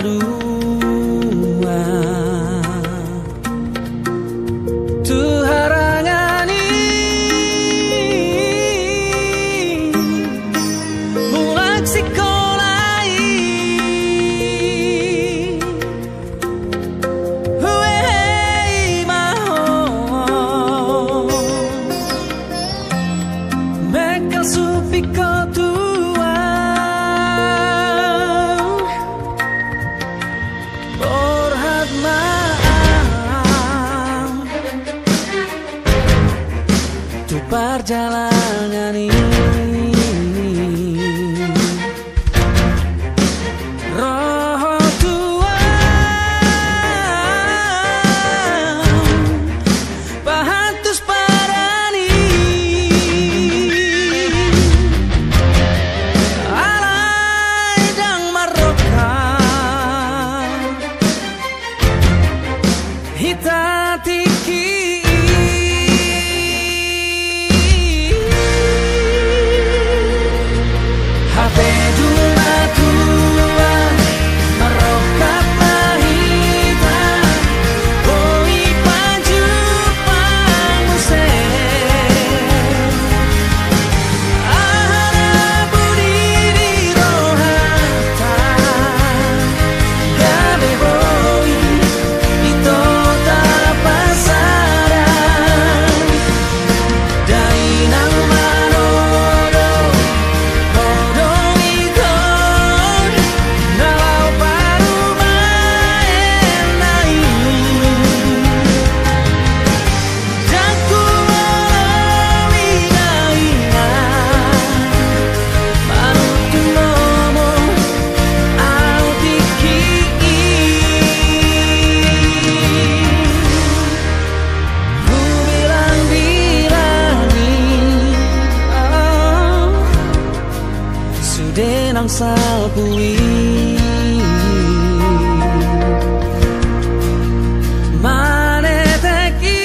padua tu harangani mulak sikolai huei maho mekal supiko tua borhat maam tu perjalanan ini roh tua pahatus parani alai dang maroka hitatiki Hape duma tua merokat mahita Koi paju panguse Ahara budiri rohata Gabe boi ito tapasaran Dainang manodo Hodong ikon Nalau paru maenai Jaku walawi daina Manutu nomo autiki Ku bilang-bilangi Sudenang salpui Manetek ilu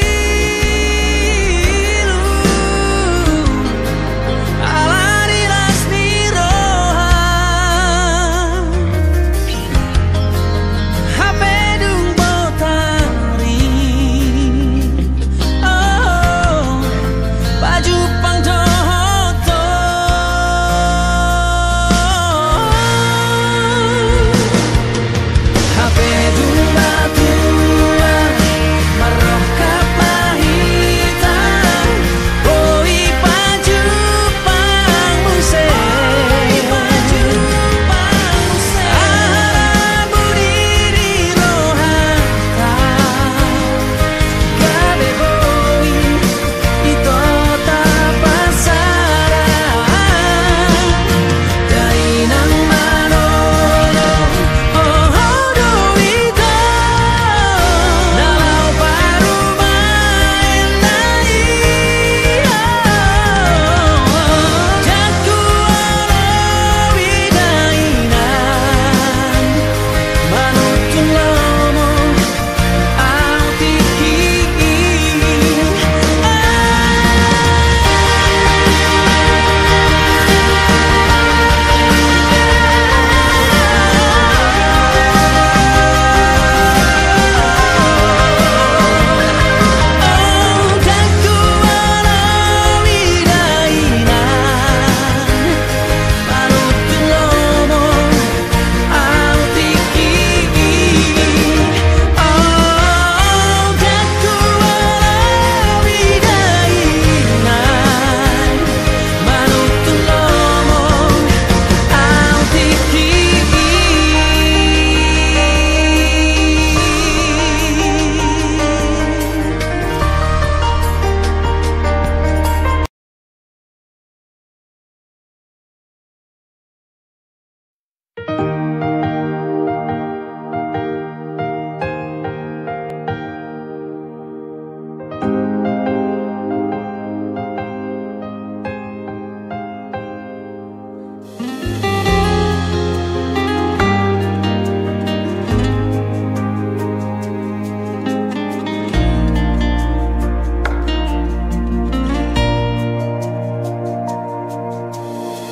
Alani lasni roha Hape dung botari Oh Baju pang dohoto Hape duma tua merokat mahita Koi baju panguse Ahara budiri rohata Gabe boi ito tapasaran Dainang manono Hodo ito Nalau paru maenai Jaku walawi dainan Manutun lomo autiki Jaku walawi dainan Manutun lomo autiki Jaku walawi dainan Manutun lomo autiki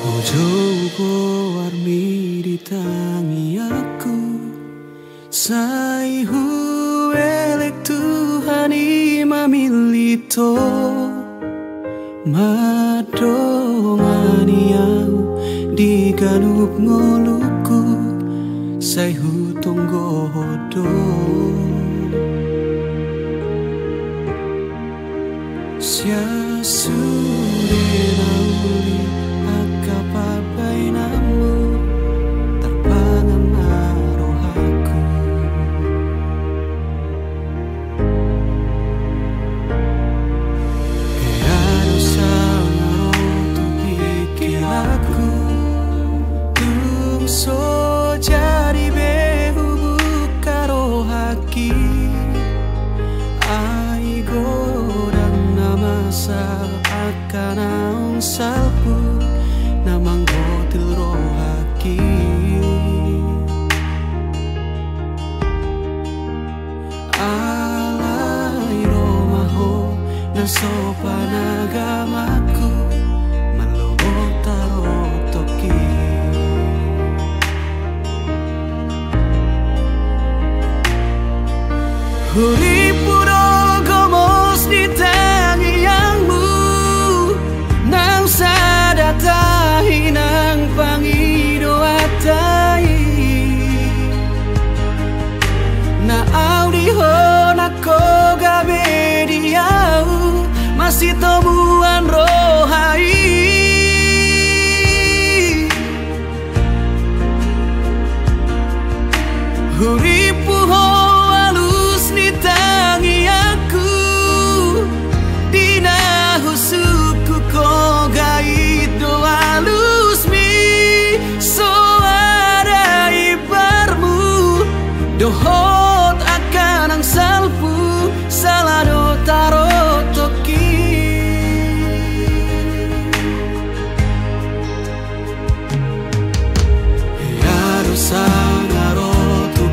Ojo warmi ditangi aku Sai huelek Tuhan imamilito madongani au diganup ngoluku sai hutonggo hodo sia sude nauli akapapai namu terpangan arohaku keado sangaro tu pikir aku tung so jadi behu bukaro haki aigo akan naung salpu namang gotil rohaki alai romaho nasopan agamaku malobotaro toki huripuro gomos di tangi yangmu nang sadatahi nang pangido atai na audiho na kogabe diau masih temuan rohai huripuho alus ni tangi aku dina husuku kogai doalus mi so ada ibarmu dohot akan ang salpu salado taro toki yaro sangaro tu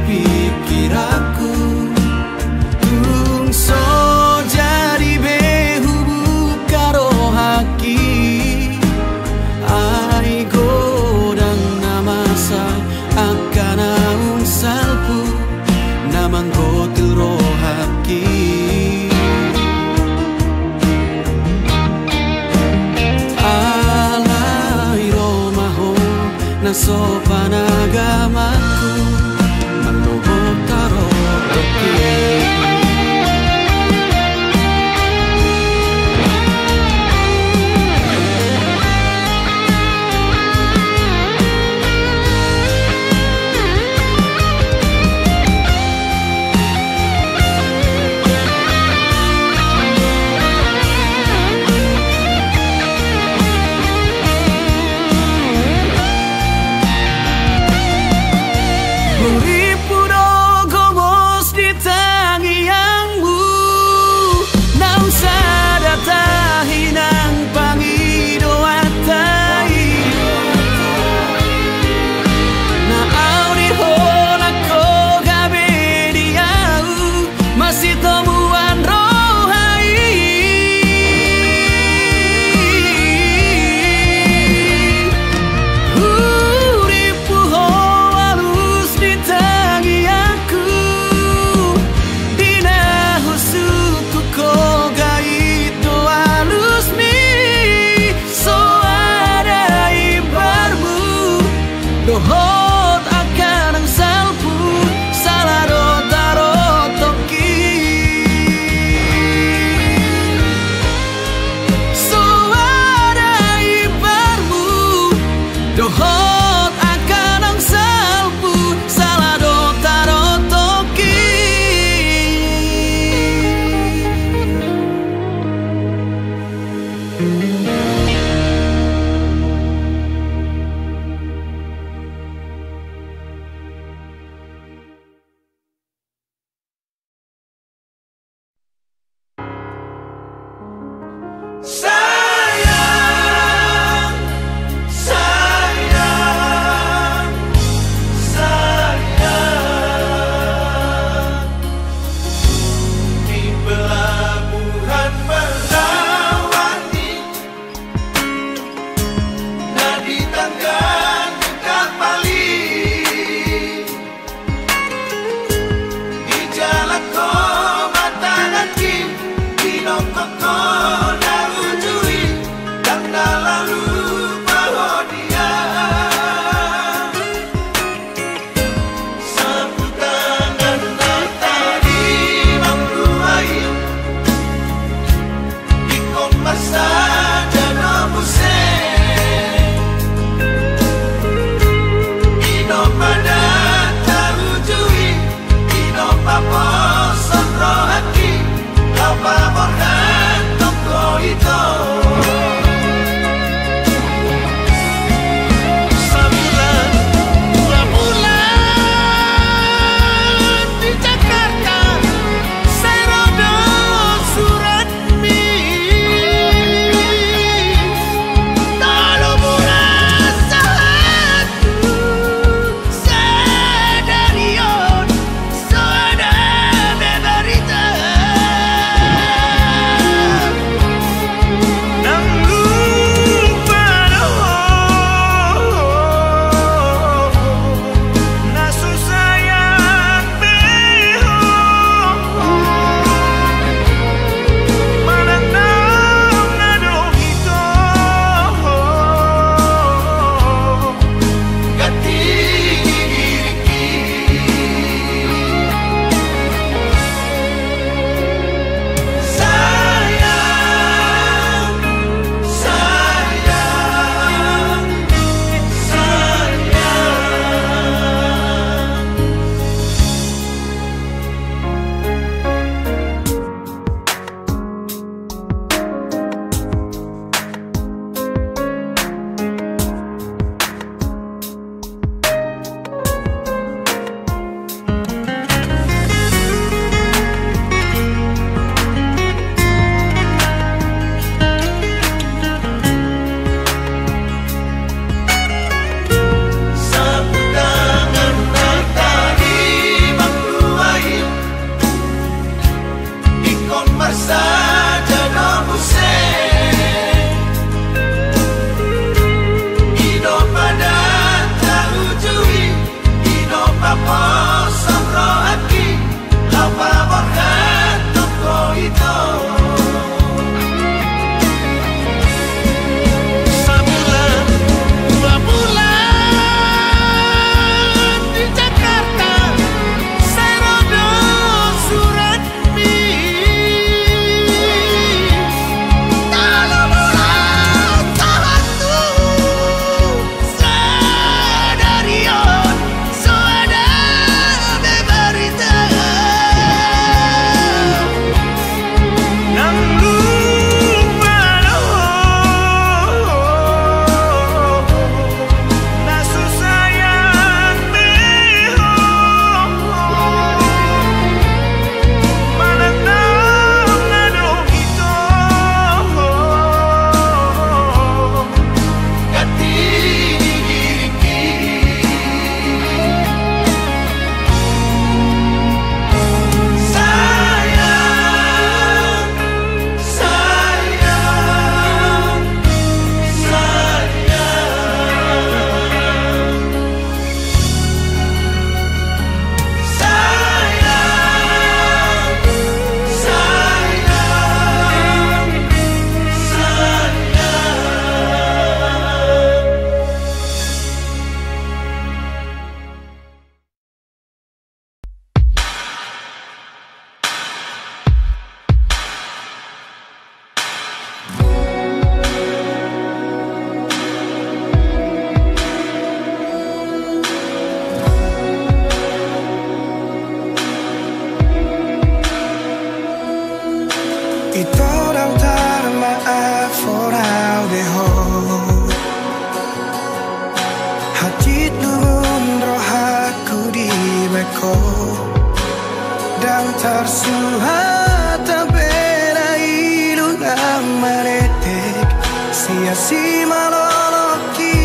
tersuhata bera ilunang maretek sia-sia maloloki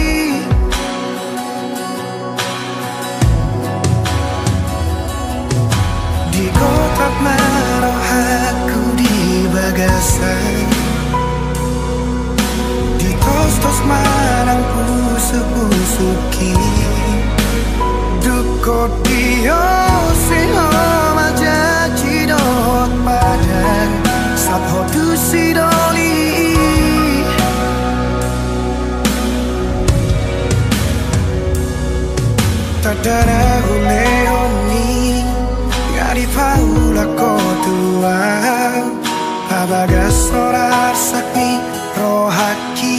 di kotak maroh aku di bagasan di tos-tos marang pusuk-pusuki dukot dio seho majaji dot padan sabho tu sidoli tadara huleoni ngari paula kotua abagas sorar sakni rohaki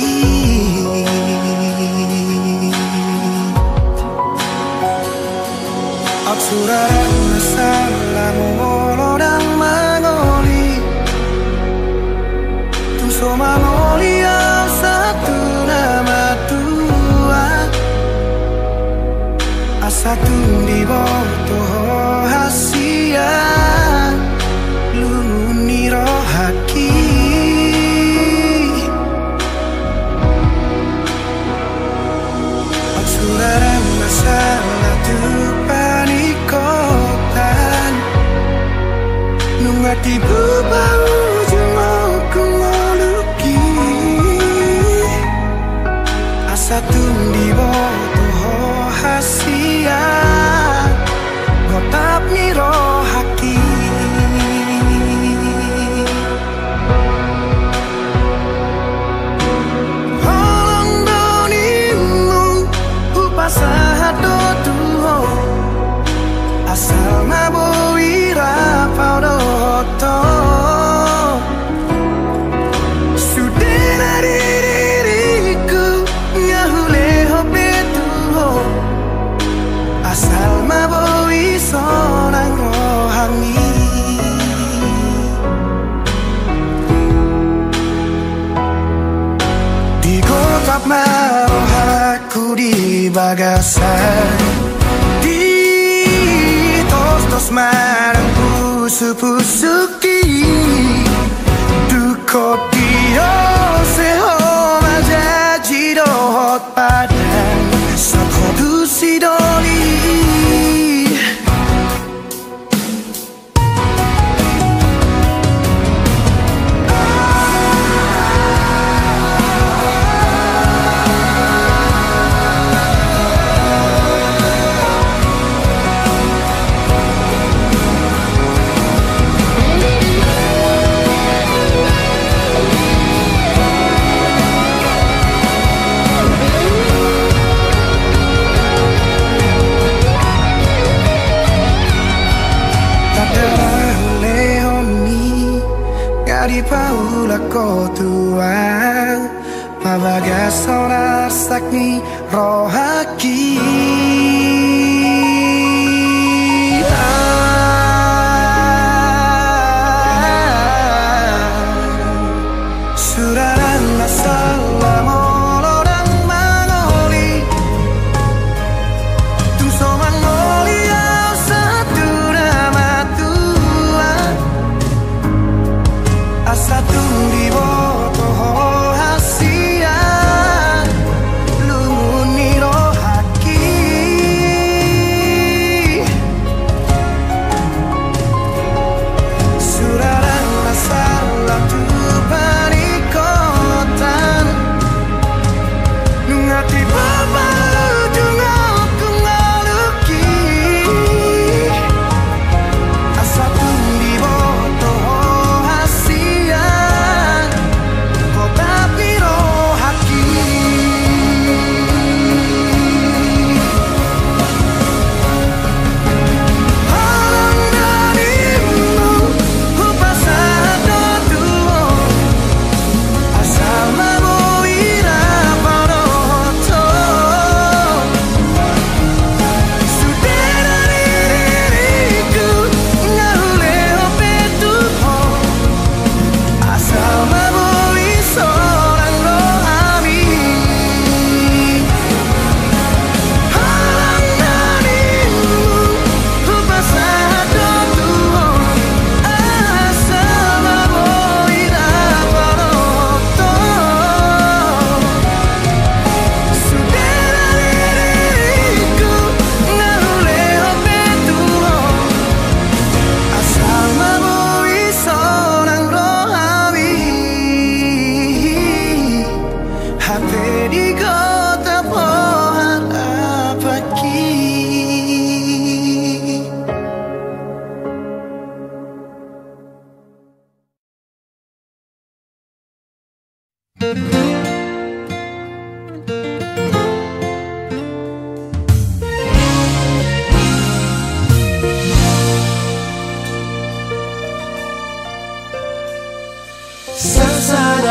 Absurang masalah mengolodang mangoli Tuso mangoli yang satu nama tua Asatu di botoh hasia Lumuni rohaki Absurang masalah panikotan nungati bubau jumau kungoluki asa tundi botoh hasia gotap niro haki holong donimu upasahat do tuho asal mabowira paudoto sudena diriku ngahuleho betuho asal mabowi seorang rohani di kota maroh aku di bagasan tos marang pusu-pusuki dukot dio seho majaji dot padan sabho tu sidoli di paula kotua pabagas sonar sakni rohaki suraran masalah molodang mangoli tuso mangoli yang satu nama tua satu di botoh hasia lumuni rohaki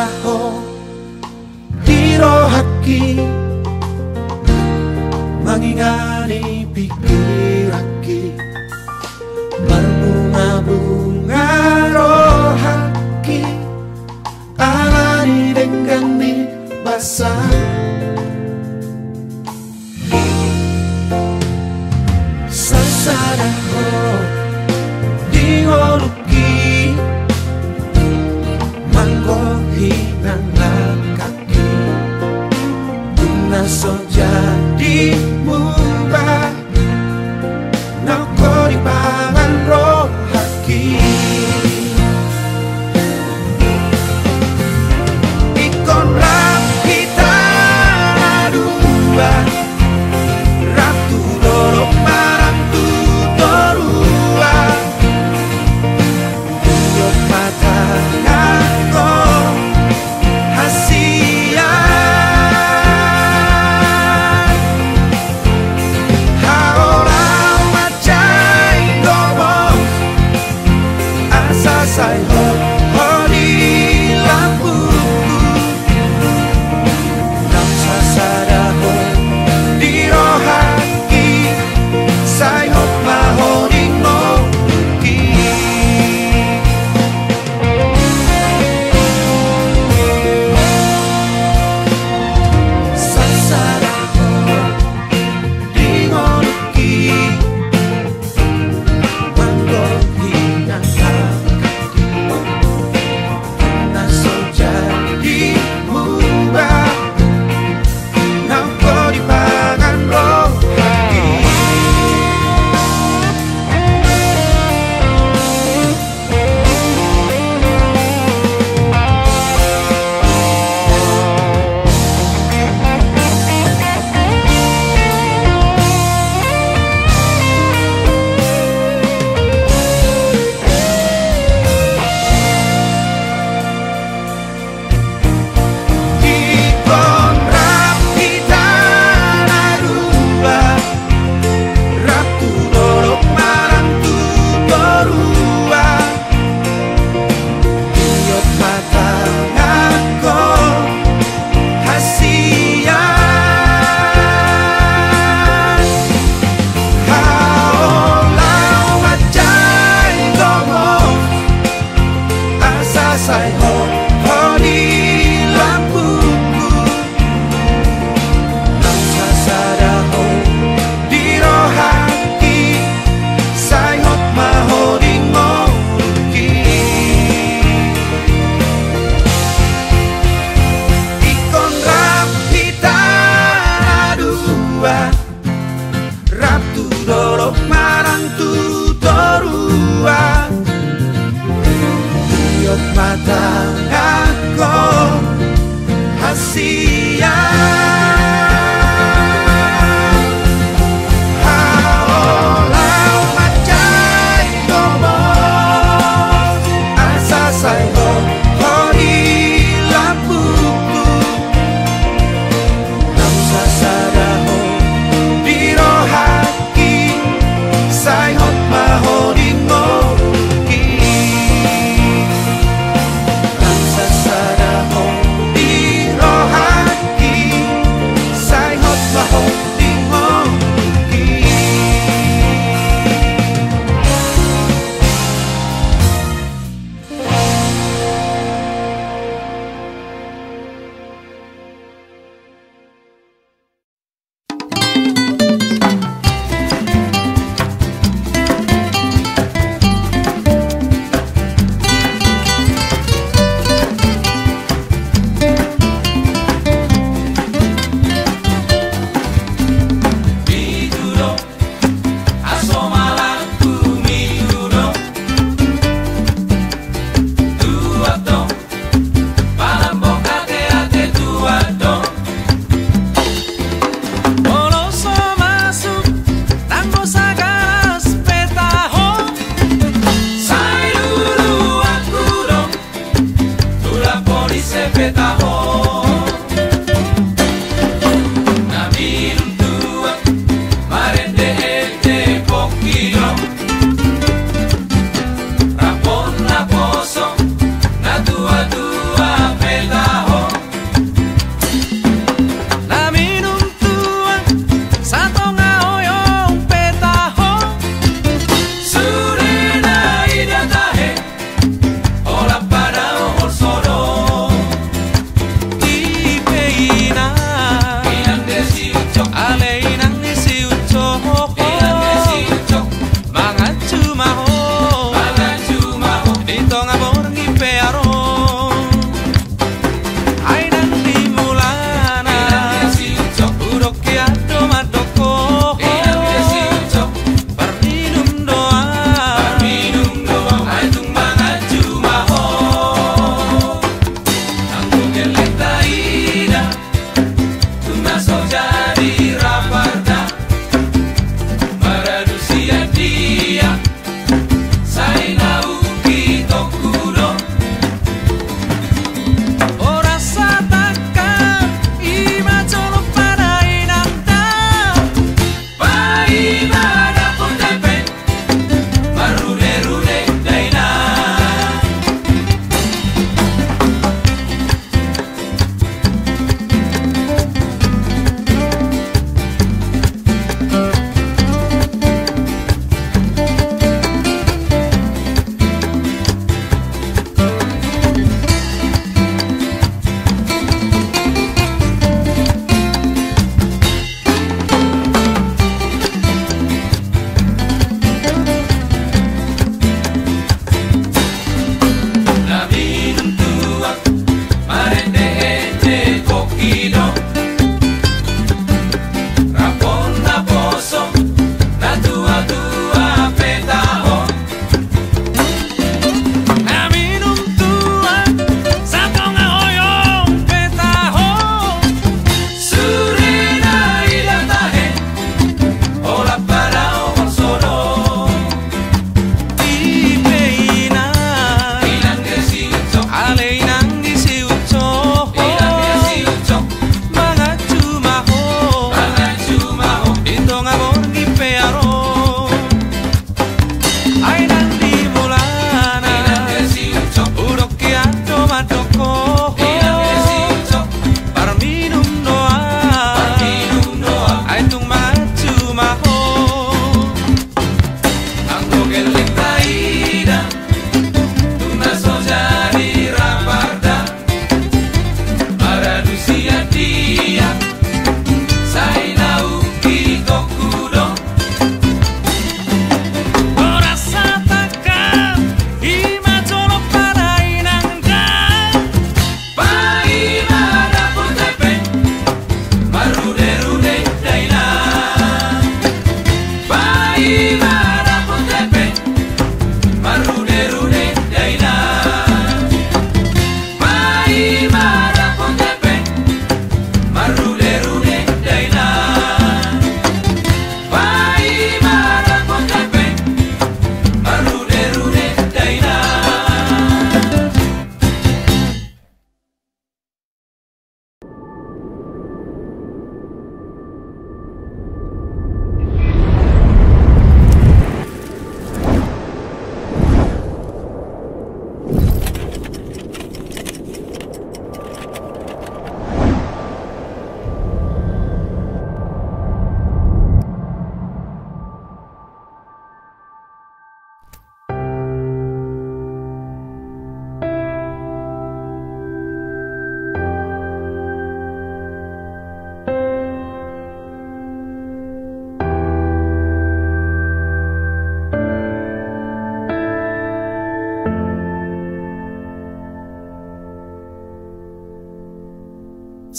sasadaho dirohaki mangingani pikiraki berbunga-bunga rohaki alani denggani basah sasadaho dioluki manggohi nangan kaki bunga soja dimubah nako di pangan rohaki ikon rapita dua ratu dorok marang tu dorua yuk mata ngako hasia haolau macai gomong asa sai ho di lampuku nam sasadaho dirohaki sai hop mahoring moki sasadaho dingoluki manggohi nangkaki naso jadi mubah nangko di pangan rohaki ikon rapita dua ratu dorok marang tu dorua yuk mata ngako hasia haolau macai gomong asa sai ho di lampuku nam sasadaho dirohaki sai hop mahoring moki ikon rapita dua ratu dorok marang tu dorua yuk mata ngako hasia haolau macai gomong asa sai ho di lampuku nam sasadaho dirohaki sai hop mahoring moki nam sasadaho dirohaki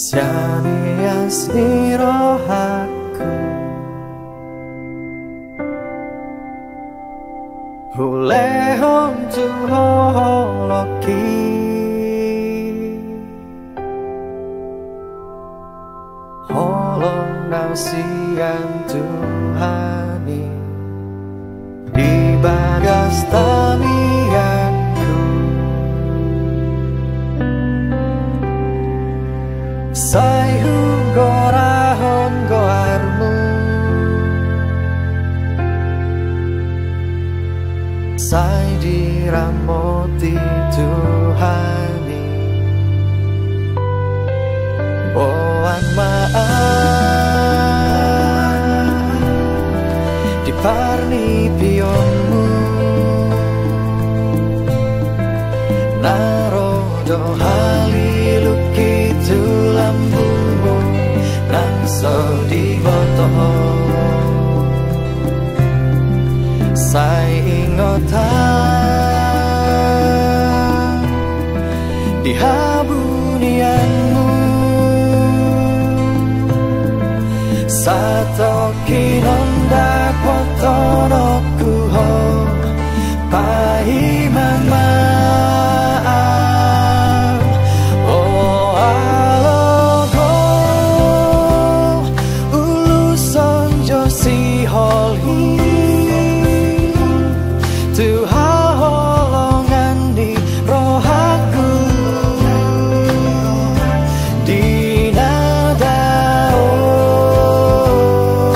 Siani rohaku Hulehom tuholoki Holong nausian Tuhani Di bagas tamianku Saihu gorahon goarmu Sai diramoti Tuhani Boan maaf Diparni pionmu Narodo haliluki tulambumu Nangso di botoh Sai ingotan Di habunianmu Satoki nonda potonoku ho Pahiman maaf Oh alogo Ulu sonjo si holhi Tuhan holongan di rohaku Di nada oh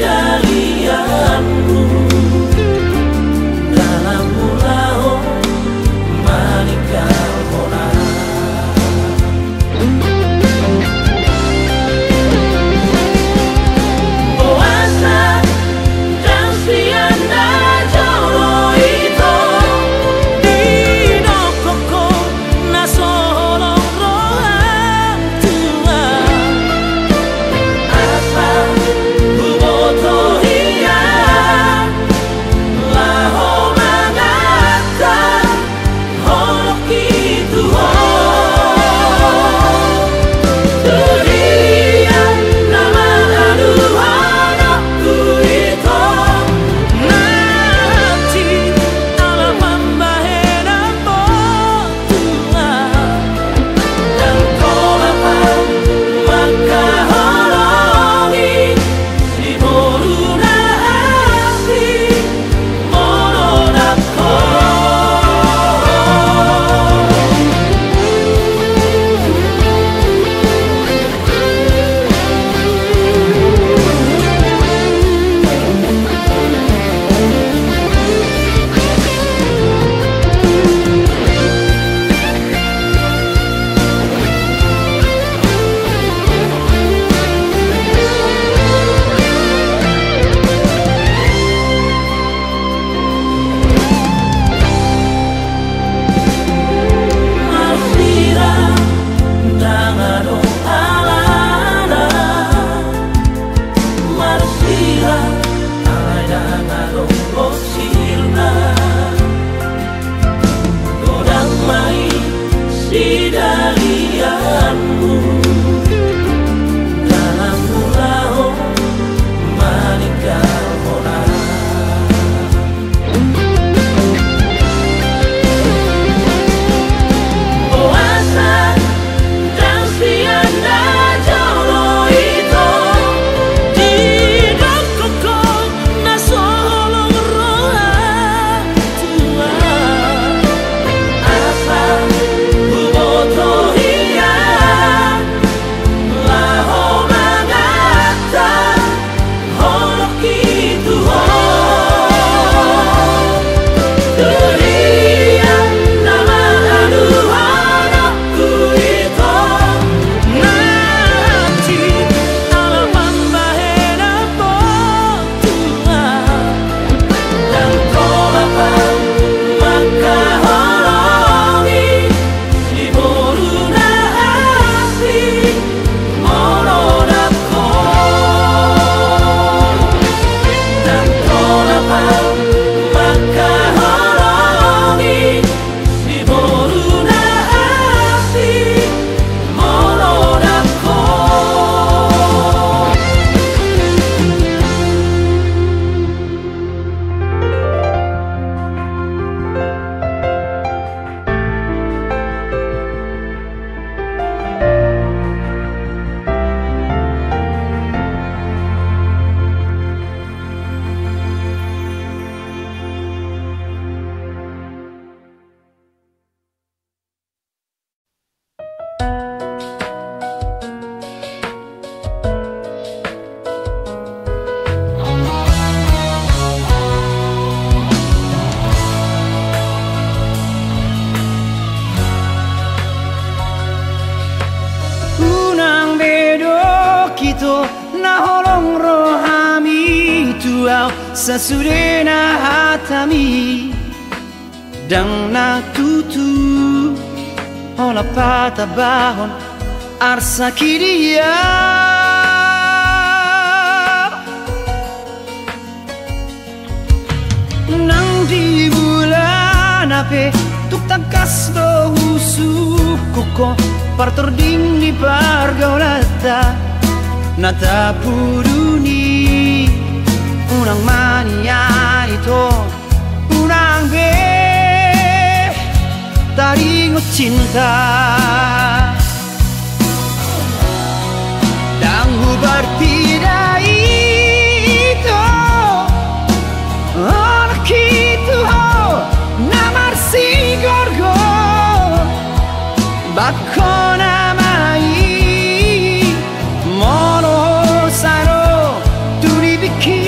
dalianmu dalam mulao meninggal hona. Puasa dan sianda jolo itu di dokoko nasolong rohang tua asal buboto hiya laho mangata holok itu dunia nama aduhana ku itu nanti alam membahena potua dan kolapang maka holongi si boruna asli monodako. Marsira dangado alana Marsira alai dangado bosirna godang mai si dalianmu dalam mulao meninggal hona. Puasa dan sianda jolo itu di dokoko nasolong rohang tua asal buboto hiya laho mangata holok itu dunia nama aduhana ku itu nanti alam membahena potua dan kolapang maka holongi si boruna asli monodako dan kolapang maka holongi si boruna asli monodako. Unang bedo kito na holong rohami tuau sasudena hatami dang na tutu hola pata bahon arsa kiria nang di bulan ape tuk takas do husu koko partor ding di pargaulata nata puruni unang mania itu unang be taringot cinta dan hubar tidak itu anak itu namar si gorgo bakona mai mono saro turi biki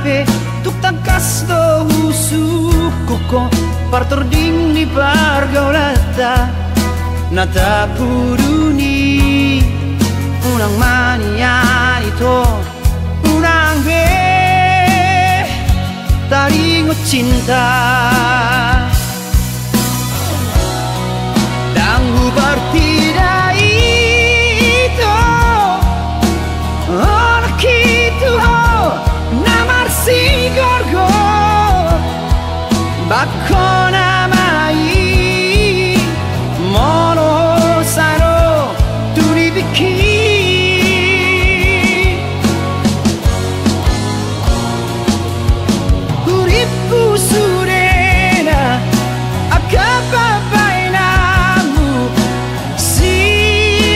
pe tuk tangkas do usuku ko partor ding ni pargaulata nata puruni unang maniani to unang be taringot cinta dan hubar tidak itu anak itu namar si gorgo bakona mai mono saro turibiki uripu surena akapa bainamu si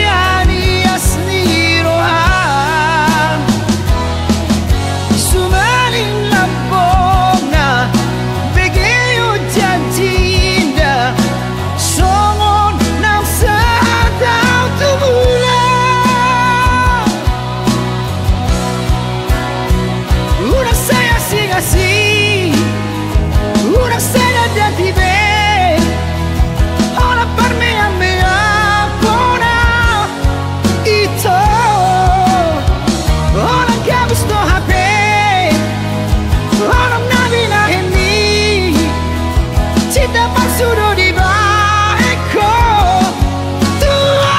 alias nirohan sumaling lampona begeyo jantinda songon nang sadao tumulang urang saya singasih urang saya dati be ora per me a me apona ito ora gabis no hape ora nabi na hemi cita pasuro di baeko tua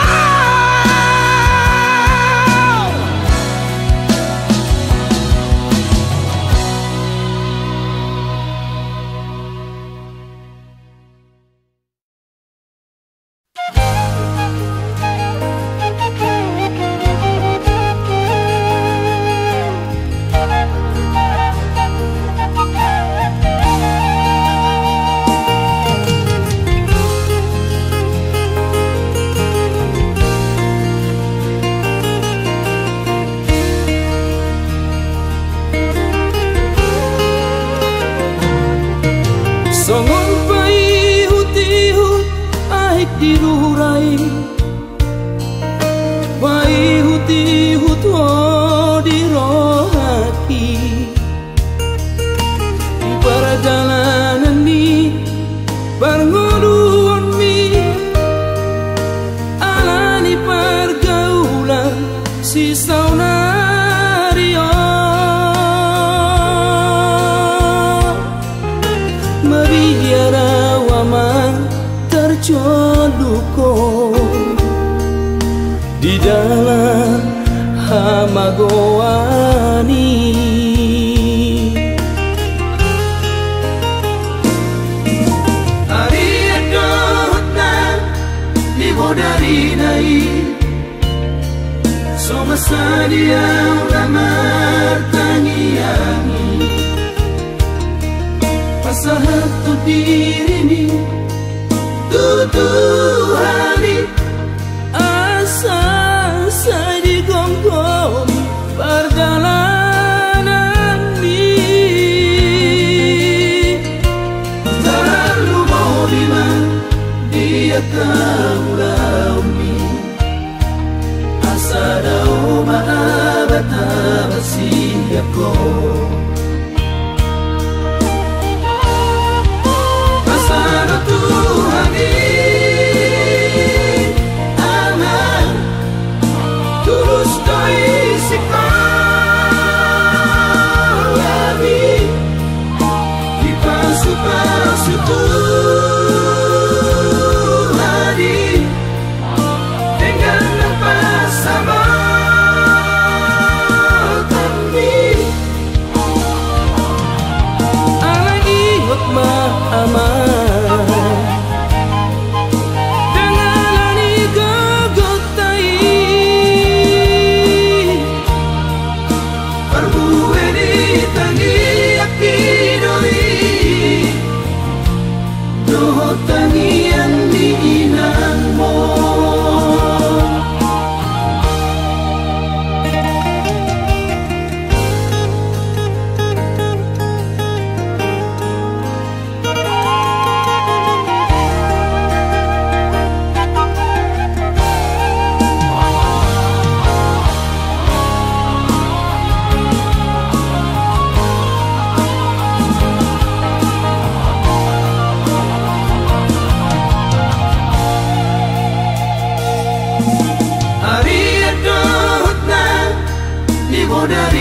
Songon paihut-ihut ahik dirurai paihut-ihut ho dirohati di perjalanan ni parngoduan mi alani pergaulan si saunario mabiara waman tercoluko di dalam hamagoani hari adotna di bodari nai soma sadia ulamar tangiani pasahat tu diri ni tuduhani asa saya di gom-gom perjalanan ni terlalu mau diman dia kaulau mi asa dao maabata basiako Tuhan aman tulus doi sikalami di pasu-pasu Tuhani dengan nafas sama kami alang ingat ma aman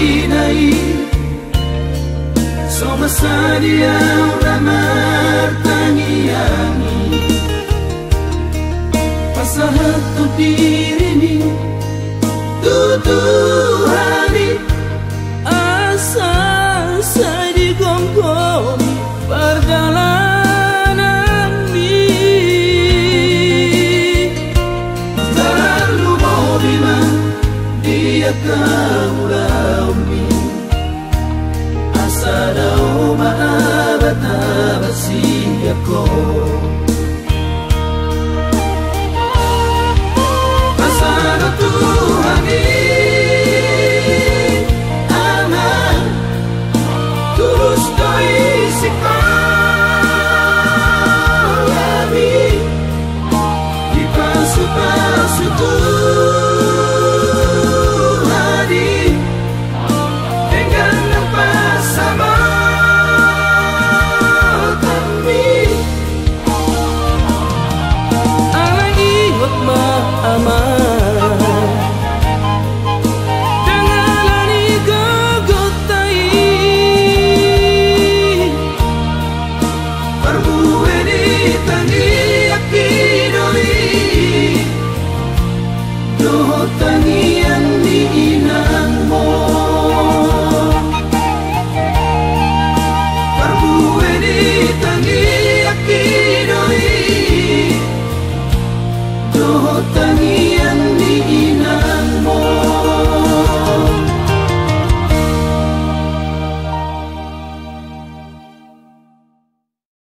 dinai Soma sadia ramar tangiani Pasahat tu dirini Tutuhani Asa saya digongkong perjalanan mi Terlalu bima dia kau mi Asa dao maabata basi ako